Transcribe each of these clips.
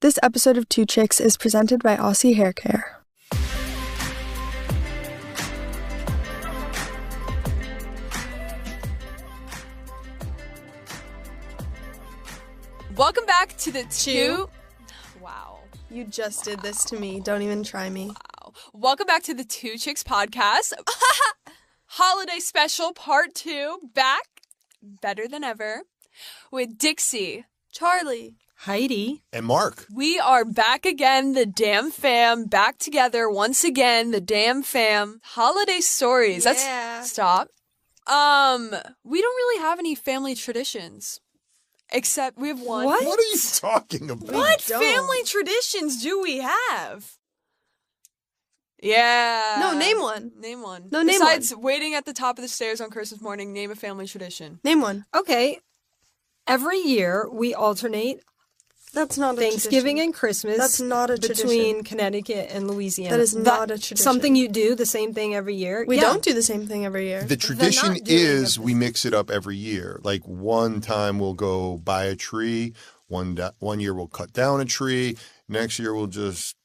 This episode of Two Chicks is presented by Aussie Hair Care. Welcome back to the Two... Wow. You just did this to me. Don't even try me. Wow. Welcome back to the Two Chicks Podcast. Holiday Special Part 2. Back, better than ever, with Dixie, Charli, Heidi, and Mark. We are back again, the damn fam, back together once again, the damn fam. Holiday stories. Yeah. Stop. We don't really have any family traditions. Except we have one. What are you talking about? What family traditions do we have? Yeah. No, name one. Name one. No, name Besides waiting at the top of the stairs on Christmas morning, name a family tradition. Name one. Okay. Every year we alternate That's not a Thanksgiving tradition. and Christmas. That's not a tradition. Between Connecticut and Louisiana. That is not a tradition. Something you do the same thing every year. We don't do the same thing every year. The tradition is we mix it up every year. Like one time we'll go buy a tree. One year we'll cut down a tree. Next year we'll just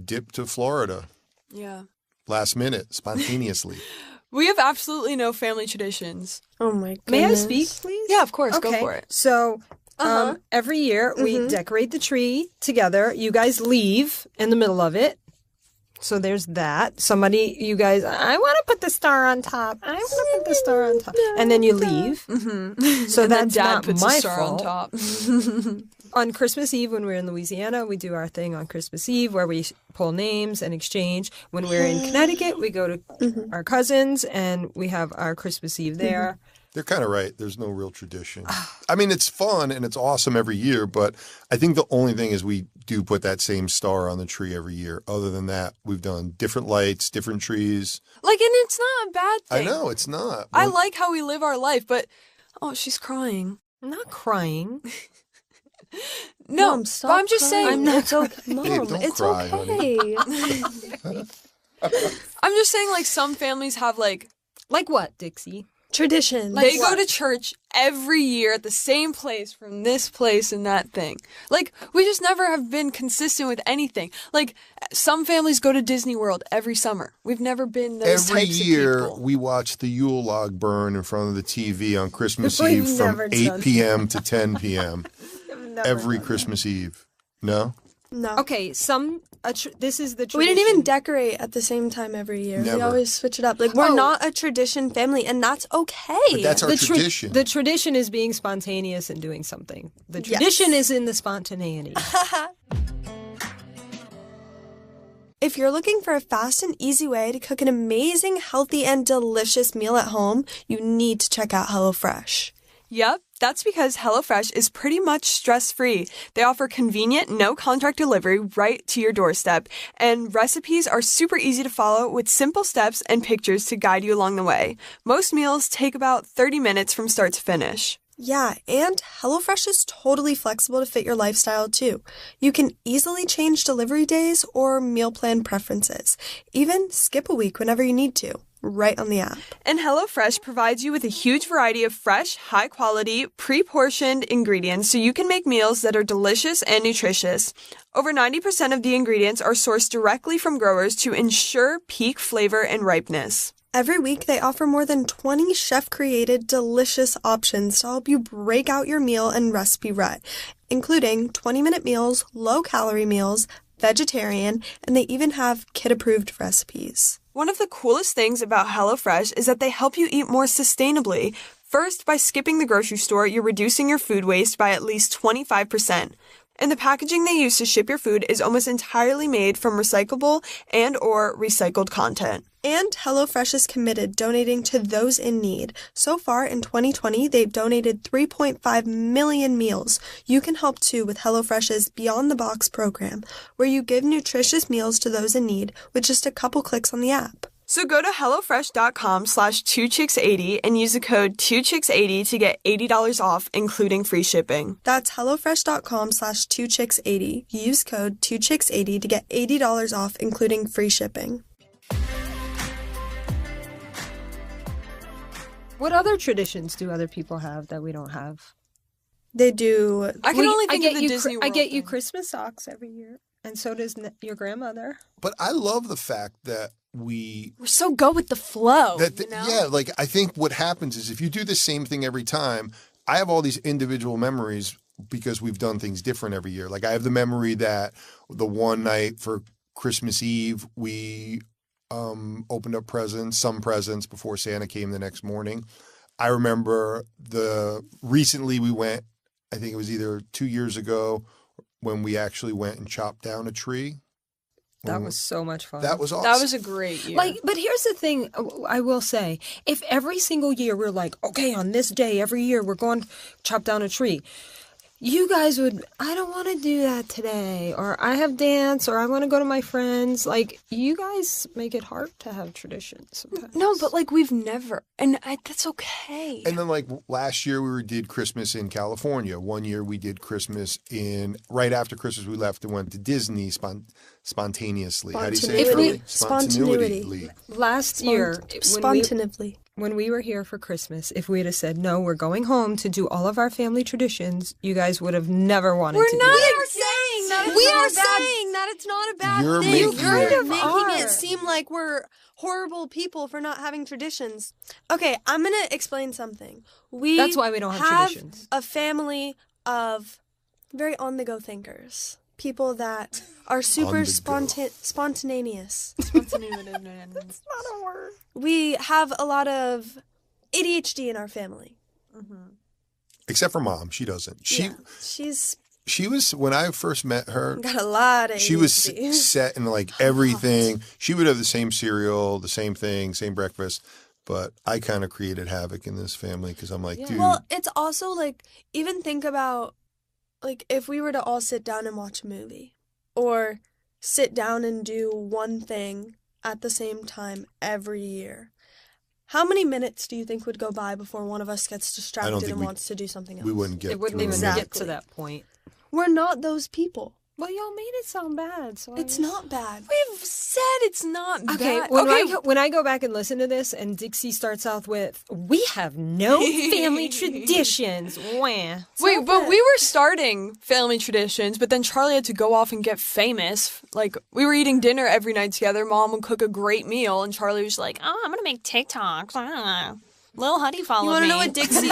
dip to Florida. Yeah. Last minute, spontaneously. We have absolutely no family traditions. Oh my goodness. May I speak, please? Yeah, of course. Okay. Go for it. So every year we decorate the tree together. You guys leave in the middle of it. So there's that. You guys, I want to put the star on top. I want to put the star on top. And then you leave. Mm-hmm. So and that's then Dad not puts my a star fault. on top. On Christmas Eve, when we're in Louisiana, we do our thing on Christmas Eve where we pull names and exchange. When we're in Connecticut, we go to our cousins and we have our Christmas Eve there. They're kind of right. There's no real tradition. I mean, it's fun and it's awesome every year, but I think the only thing is we do put that same star on the tree every year. Other than that, we've done different lights, different trees. And it's not a bad thing. I know, it's not. I like how we live our life, but... Oh, she's crying. I'm not crying. No, Mom, stop but I'm just crying. saying... It's okay. Mom, Babe, don't it's cry, okay. I'm just saying, some families have, Like what, Dixie? Tradition. they go to church every year at the same place from this place and that thing. We just never have been consistent with anything. Some families go to Disney World every summer. We've never been those Every types year, of people. we watch the Yule log burn in front of the TV on Christmas We've Eve from never 8 done p.m. to 10 p.m. Every Christmas Eve. No? No. Okay, this is the tradition. We didn't even decorate at the same time every year. Never. We always switch it up. We're not a tradition family, and that's okay. But that's our tradition. The tradition is being spontaneous and doing something. The tradition is in the spontaneity. If you're looking for a fast and easy way to cook an amazing, healthy, and delicious meal at home, you need to check out HelloFresh. Yep, that's because HelloFresh is pretty much stress-free. They offer convenient, no-contract delivery right to your doorstep, and recipes are super easy to follow with simple steps and pictures to guide you along the way. Most meals take about 30 minutes from start to finish. Yeah, and HelloFresh is totally flexible to fit your lifestyle, too. You can easily change delivery days or meal plan preferences. Even skip a week whenever you need to, right on the app. And HelloFresh provides you with a huge variety of fresh, high-quality, pre-portioned ingredients so you can make meals that are delicious and nutritious. Over 90% of the ingredients are sourced directly from growers to ensure peak flavor and ripeness. Every week, they offer more than 20 chef-created, delicious options to help you break out your meal and recipe rut, including 20-minute meals, low-calorie meals, vegetarian, and they even have kid-approved recipes. One of the coolest things about HelloFresh is that they help you eat more sustainably. First, by skipping the grocery store, you're reducing your food waste by at least 25%. And the packaging they use to ship your food is almost entirely made from recyclable and/or recycled content. And HelloFresh is committed donating to those in need. So far in 2020, they've donated 3.5 million meals. You can help too with HelloFresh's Beyond the Box program, where you give nutritious meals to those in need with just a couple clicks on the app. So go to HelloFresh.com/2chicks80 and use the code 2chicks80 to get $80 off, including free shipping. That's HelloFresh.com/2chicks80. Use code 2chicks80 to get $80 off, including free shipping. What other traditions do other people have that we don't have? They do. I can only think of the Disney World I get you thing. Christmas socks every year, and so does your grandmother. But I love the fact that we're so go with the flow. Yeah, like I think what happens is if you do the same thing every time, I have all these individual memories because we've done things different every year. Like I have the memory that the one night for Christmas Eve, we opened up some presents before Santa came the next morning. I remember recently we went, I think it was either 2 years ago when we actually went and chopped down a tree. That was so much fun. That was awesome. That was a great year. But here's the thing, I will say, if every single year we're like, okay, on this day every year we're going to chop down a tree, you guys would, I don't want to do that today, or I have dance, or I want to go to my friends. Like, you guys make it hard to have traditions sometimes. No, but like we've never, and that's okay. And then like last year we did Christmas in California. One year we did Christmas right after Christmas we left and went to Disney spontaneously. How do you say it? Spontaneity. Last year, Spontaneously. when we were here for Christmas, if we had said, no, we're going home to do all of our family traditions, you guys would have never wanted to do that. We are saying that it's not a bad You're thing. making You're it- making it seem like we're horrible people for not having traditions. Okay, I'm going to explain something. That's why we don't have traditions. A family of very on-the-go thinkers. People that are super spontaneous. That's not a word. We have a lot of ADHD in our family. Except for Mom, she doesn't. She was, when I first met her, Got a lot of ADHD. she was set in like everything. She would have the same cereal, the same thing, same breakfast. But I kind of created havoc in this family because I'm like, dude. Well, it's also like, even think about, like, if we were to all sit down and watch a movie, or sit down and do one thing at the same time every year, how many minutes do you think would go by before one of us gets distracted and wants to do something else? we wouldn't get It wouldn't through even it. get to that point. We're not those people. Well, y'all made it sound bad. So It's not bad. We've said it's not Okay, bad. when I go back and listen to this, and Dixie starts out with, "We have no family traditions." Wah. Wait, but we were starting family traditions, but then Charli had to go off and get famous. Like, we were eating dinner every night together. Mom would cook a great meal, and Charli was like, "Oh, I'm gonna make TikToks." Lil Huddy followed me. You want to know what Dixie?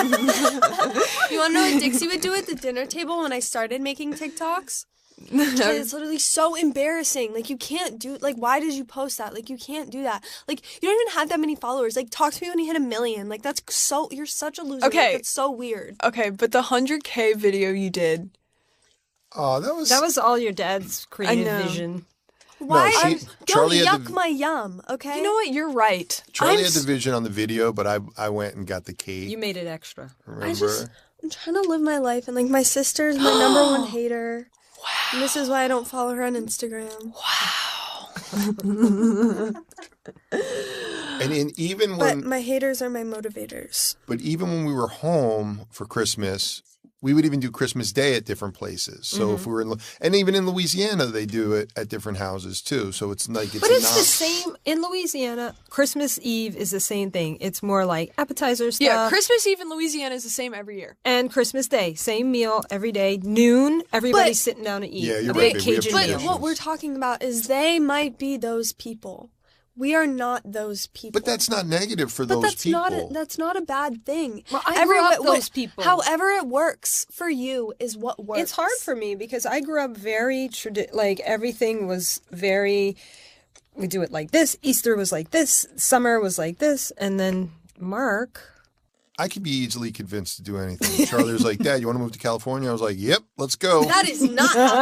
You want to know what Dixie would do at the dinner table when I started making TikToks? It's literally so embarrassing. Like, you can't do, like, why did you post that? Like, you can't do that. Like, you don't even have that many followers. Like, talk to me when you hit 1 million. Like, that's so, you're such a loser. Okay. Like, it's so weird. Okay, but the 100K video you did. Oh, That was all your dad's creative know. vision. Why? Don't Charli had yuck my yum, okay? You know what? You're right. Charli had the vision on the video, but I went and got the cake. You made it extra. Remember? I'm trying to live my life, and, like, my sister's my number one hater. Wow. And this is why I don't follow her on Instagram. And even when, But my haters are my motivators. but even when we were home for Christmas, we would even do Christmas Day at different places. So if we were and even in Louisiana, they do it at different houses too. So it's like But it's the same in Louisiana. Christmas Eve is the same thing. It's more like appetizer stuff. Yeah, Christmas Eve in Louisiana is the same every year. And Christmas Day, same meal every day. Noon, everybody's sitting down to eat. Yeah, you're a right, big babe. We have Cajun But meal. traditions. what we're talking about is they might be those people. We are not those people. But that's not negative for But those that's people. that's not a bad thing. Well, I grew up those people. However it works for you is what works. It's hard for me because I grew up very like everything was very. We do it like this. Easter was like this. Summer was like this, and then Mark. I could be easily convinced to do anything. Charli was like, Dad, you want to move to California? I was like, yep, let's go. That is not how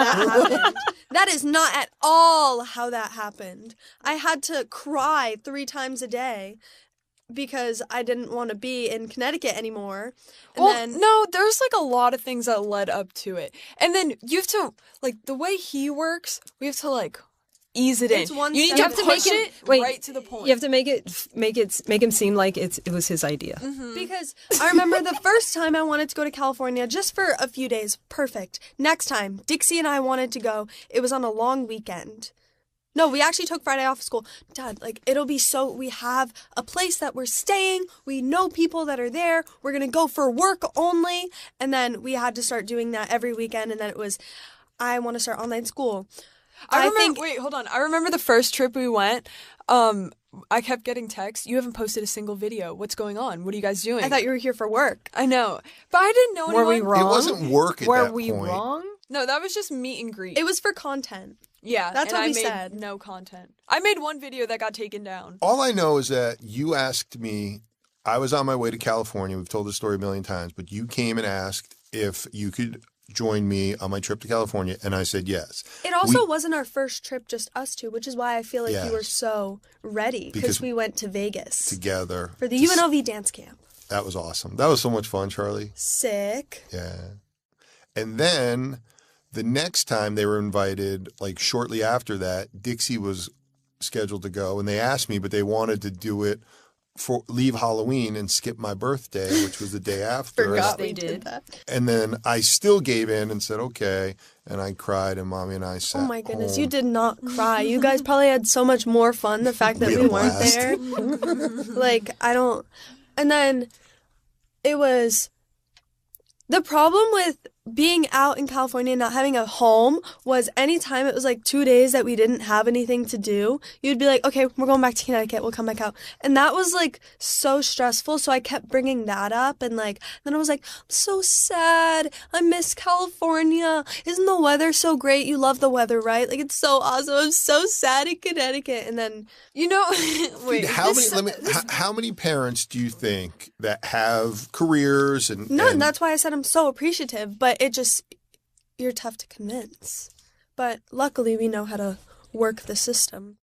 that happened. That is not at all how that happened. I had to cry 3 times a day because I didn't want to be in Connecticut anymore. And Well, then no, there's like a lot of things that led up to it. And then you have to, like, the way he works, we have to, like, ease it It's in. one You need step to at a push time. it Wait, right to the point. You have to make him seem like it was his idea. Because I remember the first time I wanted to go to California just for a few days. Perfect. Next time, Dixie and I wanted to go. It was on a long weekend. No, we actually took Friday off of school. Dad, it'll be we have a place that we're staying. We know people that are there. We're going to go for work only. And then we had to start doing that every weekend. And then it was, I want to start online school. Wait, hold on. I remember the first trip we went. I kept getting texts. You haven't posted a single video. What's going on? What are you guys doing? I thought you were here for work. I know. But I didn't know anyone. Were we wrong? It wasn't work at that point. Were we wrong? No, that was just meet and greet. It was for content. Yeah, that's what we said. No content. I made one video that got taken down. All I know is that you asked me, I was on my way to California. We've told this story a million times, but you came and asked if you could join me on my trip to California, and I said yes. It also wasn't our first trip, just us two, which is why I feel like you were so ready, because we went to Vegas. Together. For the UNLV dance camp. That was awesome. That was so much fun, Charli. Sick. Yeah. And then the next time they were invited, shortly after that, Dixie was scheduled to go, and they asked me, but they wanted to do it leave Halloween and skip my birthday, which was the day after. Forgot they did that. And then I still gave in and said, okay. And I cried, and Mommy and I sat Oh my goodness, home. you did not cry. You guys probably had so much more fun the fact that we weren't there. And then it was, the problem with being out in California and not having a home was anytime it was 2 days that we didn't have anything to do, you'd be like, okay, we're going back to Connecticut, we'll come back out. And that was so stressful, so I kept bringing that up, and then I was like, I'm so sad, I miss California, isn't the weather so great? You love the weather, right? It's so awesome, I'm so sad in Connecticut. And then, wait, how many parents do you think that have careers and none? That's why I said I'm so appreciative, but you're tough to convince. But luckily we know how to work the system.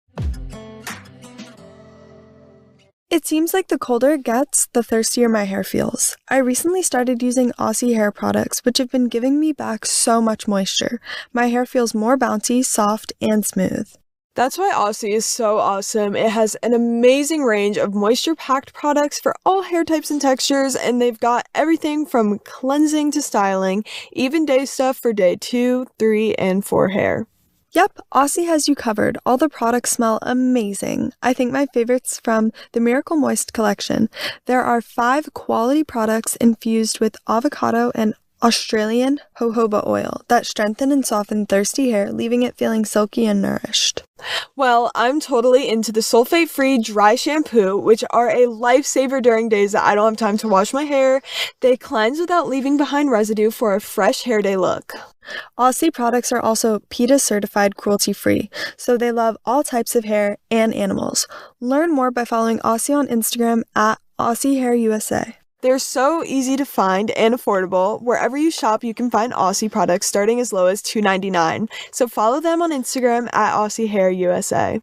It seems like the colder it gets, the thirstier my hair feels. I recently started using Aussie Hair products, which have been giving me back so much moisture. My hair feels more bouncy, soft, and smooth. That's why Aussie is so awesome. It has an amazing range of moisture-packed products for all hair types and textures, and they've got everything from cleansing to styling, even day stuff for day 2, 3, and 4 hair. Yep, Aussie has you covered. All the products smell amazing. I think my favorite's from the Miracle Moist collection. There are 5 quality products infused with avocado and Australian jojoba oil that strengthen and soften thirsty hair, leaving it feeling silky and nourished. Well, I'm totally into the sulfate-free dry shampoo, which are a lifesaver during days that I don't have time to wash my hair. They cleanse without leaving behind residue for a fresh hair day look. Aussie products are also PETA certified cruelty-free, so they love all types of hair and animals. Learn more by following Aussie on Instagram at Aussie Hair USA. They're so easy to find and affordable. Wherever you shop, you can find Aussie products starting as low as $2.99. So follow them on Instagram at Aussie Hair USA.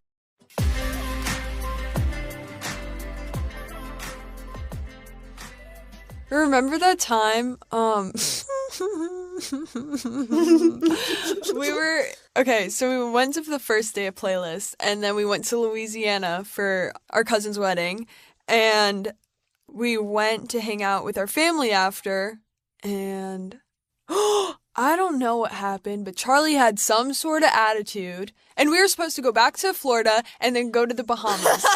Remember that time, so we went to the first day of playlist, and then we went to Louisiana for our cousin's wedding, and we went to hang out with our family after, and I don't know what happened, but Charli had some sort of attitude, and we were supposed to go back to Florida and then go to the Bahamas.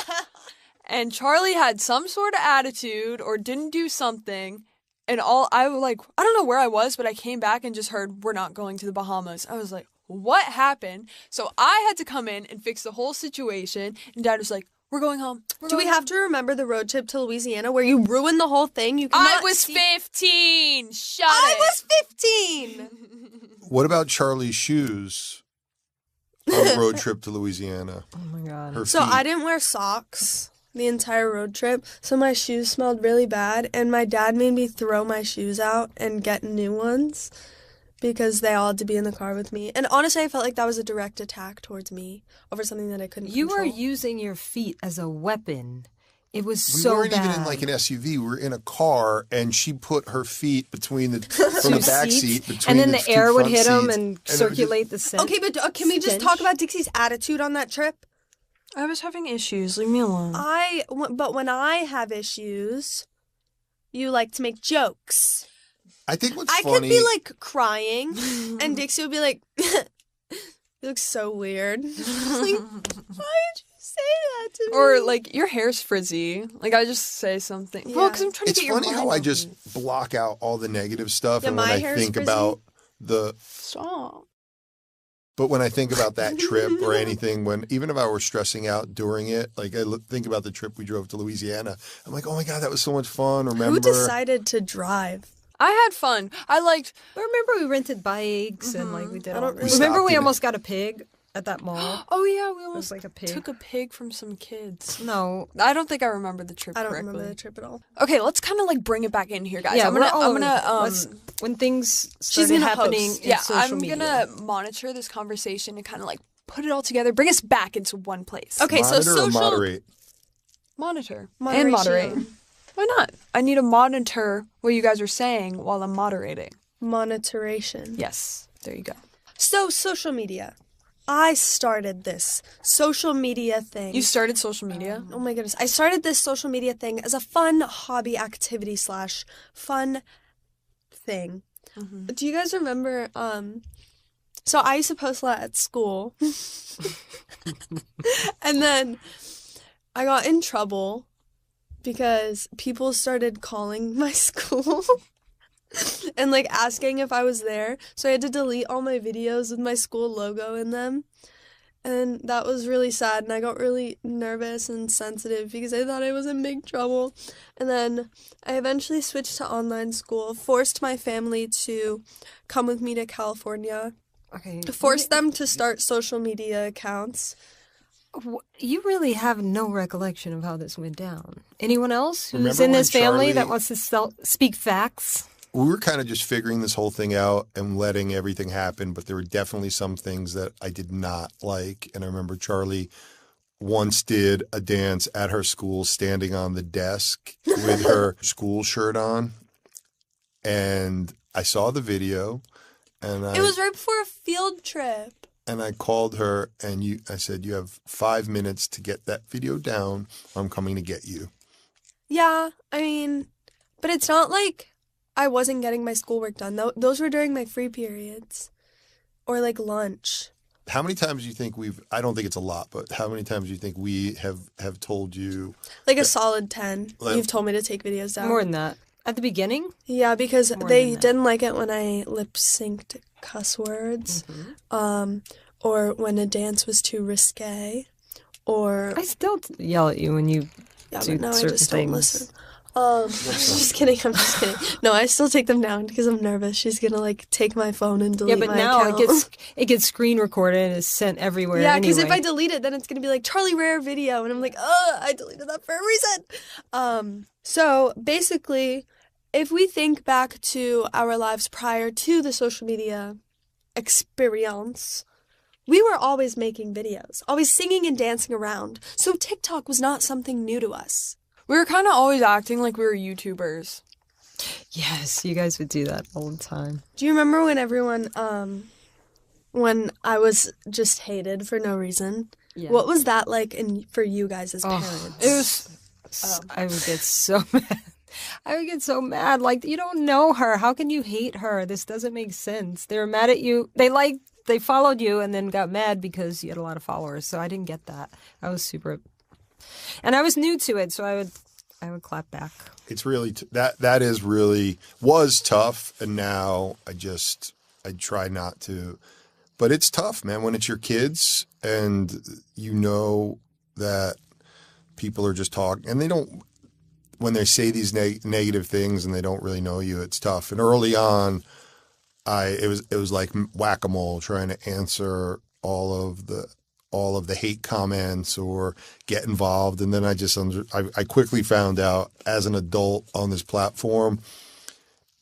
And Charli had some sort of attitude or didn't do something, and I don't know where I was, but I came back and just heard, we're not going to the Bahamas. I was like, what happened? So I had to come in and fix the whole situation, and Dad was like, we're going home. Do we have to remember the road trip to Louisiana where you ruined the whole thing? I was 15. I was 15. What about Charli's shoes on the road trip to Louisiana? Oh my God. Her So feet. I didn't wear socks the entire road trip, so my shoes smelled really bad, and my dad made me throw my shoes out and get new ones because they all had to be in the car with me. And honestly, I felt like that was a direct attack towards me over something that I couldn't control. You were using your feet as a weapon. It was We so weren't bad. even in an SUV. We were in a car, and she put her feet between from the back seat between and then the two air would front hit them seats, and it would circulate the scent. Okay, but can we just talk about Dixie's attitude on that trip? I was having issues. Leave me alone. But when I have issues, you like to make jokes. I think what's I funny. could be crying, and Dixie would be like, You look so weird. Like, why did you say that to me? Or, like, your hair's frizzy. Like, I just say something. Yeah. Well, because I'm trying to It's get your funny mind how I off just me. block out all the negative stuff, Yeah, and when my I hair's think frizzy. about the. Stop. But when I think about that trip or anything, even if I were stressing out during it, like I think about the trip we drove to Louisiana, I'm like, oh my God, that was so much fun. Remember? Who decided to drive? I had fun. I liked... But remember we rented bikes and like we did I all... don't really- Remember stopped we in it. almost got a pig at that mall? Oh, yeah, we It was almost like a pig. took a pig from some kids. No. I don't think I remember the trip I don't correctly. remember the trip at all. Okay, let's kind of like bring it back in here, guys. Yeah, I'm gonna let's- when things she's started gonna happening host. in Yeah, social I'm media. gonna monitor this conversation and kind of like put it all together, bring us back into one place. Okay, so Monitor or social moderate? Monitor and Moderation. moderate. Why not? I need to monitor what you guys are saying while I'm moderating. Monitoration. Yes, there you go. So social media. I started this social media thing. You started social media? Oh my goodness. I started this social media thing as a fun hobby activity / fun thing. Mm-hmm. Do you guys remember, so I used to post a lot at school. And then I got in trouble because people started calling my school and like asking if I was there. So I had to delete all my videos with my school logo in them. And that was really sad, and I got really nervous and sensitive because I thought I was in big trouble. And then I eventually switched to online school, forced my family to come with me to California, Okay. forced them to start social media accounts. You really have no recollection of how this went down. Anyone else who's Remember in when this family Charli- that wants to speak facts? We were kind of just figuring this whole thing out and letting everything happen, but there were definitely some things that I did not like. And I remember Charli once did a dance at her school standing on the desk with her school shirt on. And I saw the video, and It was right before a field trip. and I called her, and I said, you have 5 minutes to get that video down. I'm coming to get you. Yeah, I mean, but it's not like I wasn't getting my schoolwork done. Those were during my free periods or like lunch. How many times do you think I don't think it's a lot, but how many times do you think we have told you? Like a solid 10. Like- You've told me to take videos down. More than that. At the beginning? Yeah, because More they than that. didn't like it when I lip synced cuss words, or when a dance was too risque, or I still yell at you when you yeah, do but now I certain just things. don't listen. I'm just kidding. I'm just kidding. No, I still take them down because I'm nervous. She's gonna like take my phone and delete Yeah, but my now account. it gets screen recorded and is sent everywhere. Yeah, because if anyway. I delete it, then it's gonna be like Charli Rare video, and I'm like, I deleted that for a reason. So basically, if we think back to our lives prior to the social media experience, we were always making videos, always singing and dancing around. So TikTok was not something new to us. We were kind of always acting like we were YouTubers. Yes, you guys would do that all the time. Do you remember when everyone, when I was just hated for no reason? Yeah. What was that like for you guys as parents? It was. I would get so mad. I would get so mad. Like, you don't know her. How can you hate her? This doesn't make sense. They were mad at you. They followed you and then got mad because you had a lot of followers. So I didn't get that. I was super, and I was new to it. So I would clap back. It's really that is really was tough, and now I try not to, but it's tough, man. When it's your kids and you know that people are just talking, and they don't. When they say these negative things and they don't really know you, it's tough. And early on, it was like whack-a-mole trying to answer all of the hate comments or get involved. And then I quickly found out as an adult on this platform,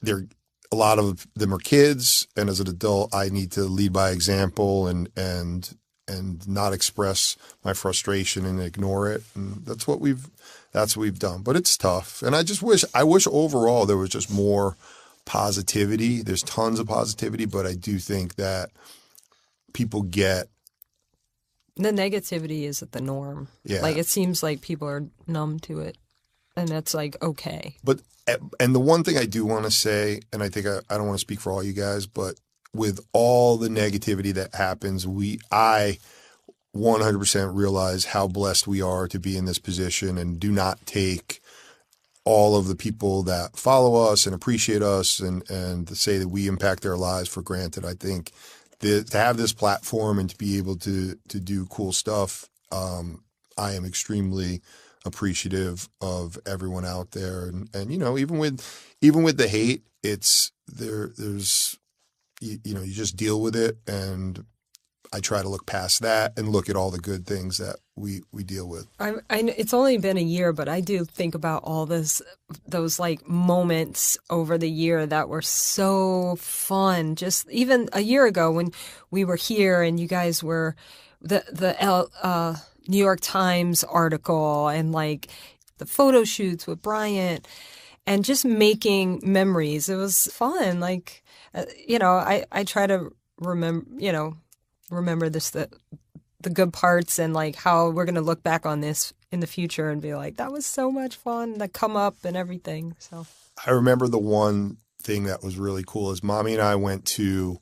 a lot of them are kids, and as an adult, I need to lead by example and not express my frustration and ignore it. And that's what we've done. But it's tough. And I wish overall there was just more positivity. There's tons of positivity, but I do think that people get The negativity is the norm. Yeah. Like, it seems like people are numb to it, and that's like okay. But and the one thing I do want to say, and I think I don't want to speak for all you guys, but with all the negativity that happens, I 100% realize how blessed we are to be in this position, and do not take all of the people that follow us and appreciate us and to say that we impact their lives for granted. I think to have this platform and to be able to do cool stuff, I am extremely appreciative of everyone out there. And you know, even with the hate, there's you just deal with it, and I try to look past that and look at all the good things that we deal with. It's only been a year, but I do think about all those like moments over the year that were so fun. Just even a year ago when we were here and you guys were the New York Times article and like the photo shoots with Bryant and just making memories. It was fun. Like, I try to remember this, the good parts, and like how we're going to look back on this in the future and be like, that was so much fun, that come up and everything. So I remember the one thing that was really cool is Mommy and I went to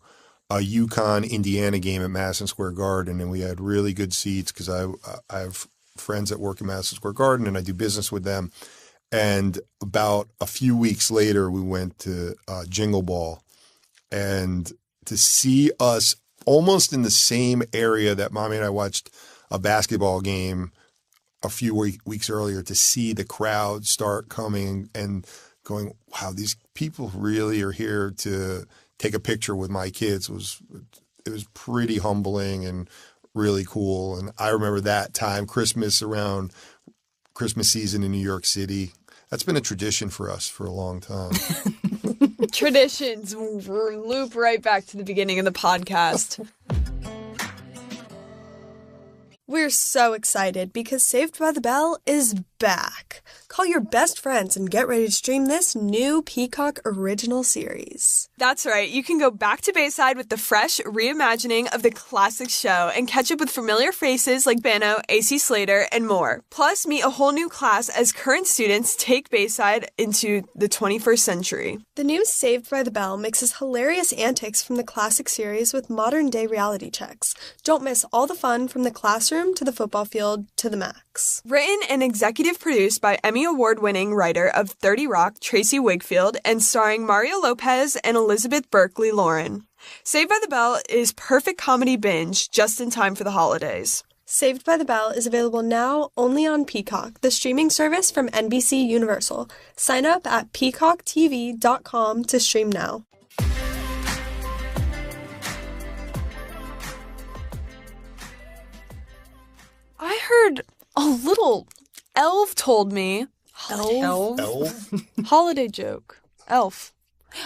a UConn Indiana game at Madison Square Garden, and we had really good seats because I have friends that work in Madison Square Garden and I do business with them. And about a few weeks later, we went to Jingle Ball, and to see us almost in the same area that Mommy and I watched a basketball game a few weeks earlier, to see the crowd start coming and going, wow, these people really are here to take a picture with my kids. It was pretty humbling and really cool. And I remember that time, around Christmas season in New York City. That's been a tradition for us for a long time. Traditions loop right back to the beginning of the podcast. We're so excited because Saved by the Bell is back. Call your best friends and get ready to stream this new Peacock original series. That's right. You can go back to Bayside with the fresh reimagining of the classic show and catch up with familiar faces like Bano, AC Slater, and more. Plus, meet a whole new class as current students take Bayside into the 21st century. The new Saved by the Bell mixes hilarious antics from the classic series with modern-day reality checks. Don't miss all the fun from the classroom to the football field to the max. Written and executive produced by Emmy Award-winning writer of 30 Rock, Tracy Wigfield, and starring Mario Lopez and Elizabeth Berkley Lauren. Saved by the Bell is perfect comedy binge just in time for the holidays. Saved by the Bell is available now only on Peacock, the streaming service from NBC Universal. Sign up at peacocktv.com to stream now. I heard a little elf told me. Elf? Holiday joke. Elf.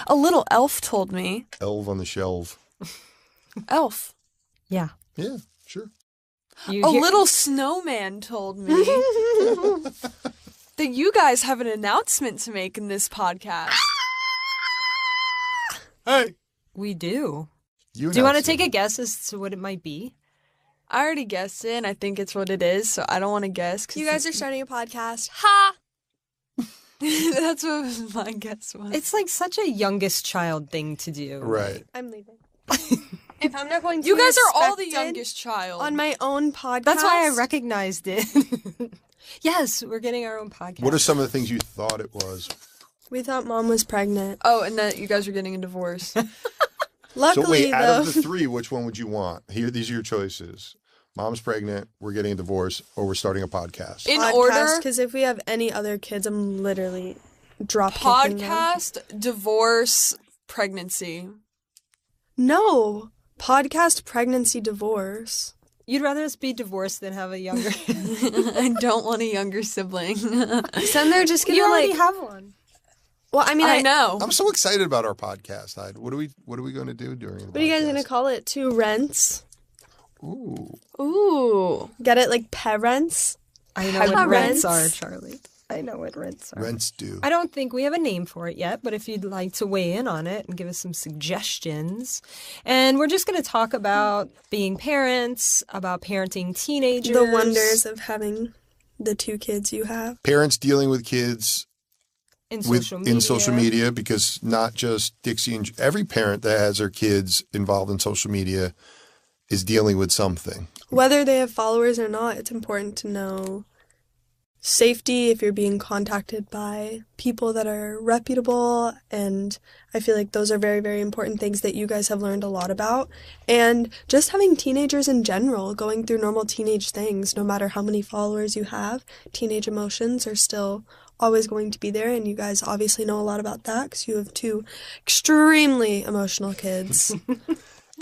A little elf told me. Elf on the shelf. Elf. Yeah. Yeah, sure. Little snowman told me that you guys have an announcement to make in this podcast. Hey. We do. Do you want to take a guess as to what it might be? I already guessed it, and I think it's what it is, so I don't want to guess. You guys are starting a podcast. Ha! That's what my guess was. It's like such a youngest child thing to do. Right. I'm leaving. If I'm not going to You be guys are all the respected youngest child. on my own podcast. That's why I recognized it. Yes, we're getting our own podcast. What are some of the things you thought it was? We thought Mom was pregnant. Oh, and that you guys were getting a divorce. Luckily, So wait, though, out of the three, which one would you want? These are your choices. Mom's pregnant, we're getting a divorce, or we're starting a podcast. In order? Because if we have any other kids, I'm literally drop-kicking them. Podcast, divorce, pregnancy. No. Podcast, pregnancy, divorce. You'd rather us be divorced than have a younger. I don't want a younger sibling. Then they're just gonna You already have one. Well, I mean, I know. I'm so excited about our podcast. What are we going to do during the podcast? What are you guys gonna call it? 2 rents? Ooh. Get it like parents? I know what Rents. rents are, Charlie. I know what rents are. Rents do. I don't think we have a name for it yet, but if you'd like to weigh in on it and give us some suggestions. And we're just going to talk about being parents, about parenting teenagers. The wonders of having the 2 kids you have. Parents dealing with kids in social media, because not just Dixie and every parent that has their kids involved in social media is dealing with something. Whether they have followers or not, it's important to know safety if you're being contacted by people that are reputable, and I feel like those are very, very important things that you guys have learned a lot about. And just having teenagers in general going through normal teenage things, no matter how many followers you have, teenage emotions are still always going to be there, and you guys obviously know a lot about that because you have two extremely emotional kids.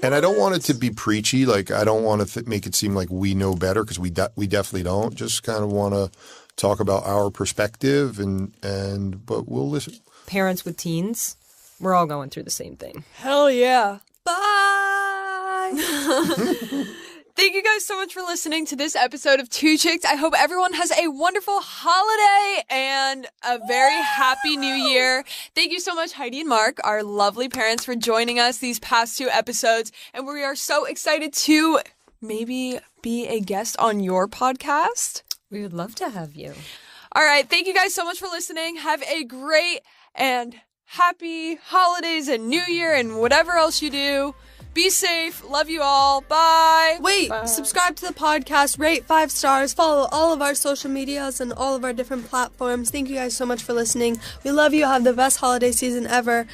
And I don't want it to be preachy. Like, I don't want to make it seem like we know better, because we definitely don't. Just kind of want to talk about our perspective, but we'll listen. Parents with teens, we're all going through the same thing. Hell yeah. Bye. Thank you guys so much for listening to this episode of Two Chicks. I hope everyone has a wonderful holiday and a very happy new year. Thank you so much, Heidi and Mark, our lovely parents, for joining us these past 2 episodes. And we are so excited to maybe be a guest on your podcast. We would love to have you. All right. Thank you guys so much for listening. Have a great and happy holidays and New Year and whatever else you do. Be safe. Love you all. Bye. Wait, Bye. Subscribe to the podcast, rate 5 stars, follow all of our social medias and all of our different platforms. Thank you guys so much for listening. We love you. Have the best holiday season ever.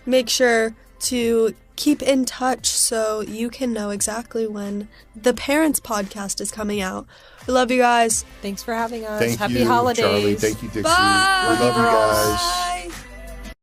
Make sure to keep in touch so you can know exactly when the Parents Podcast is coming out. We love you guys. Thanks for having us. Thank Happy you, holidays. Charli. Thank you, Dixie. Bye. We love you guys.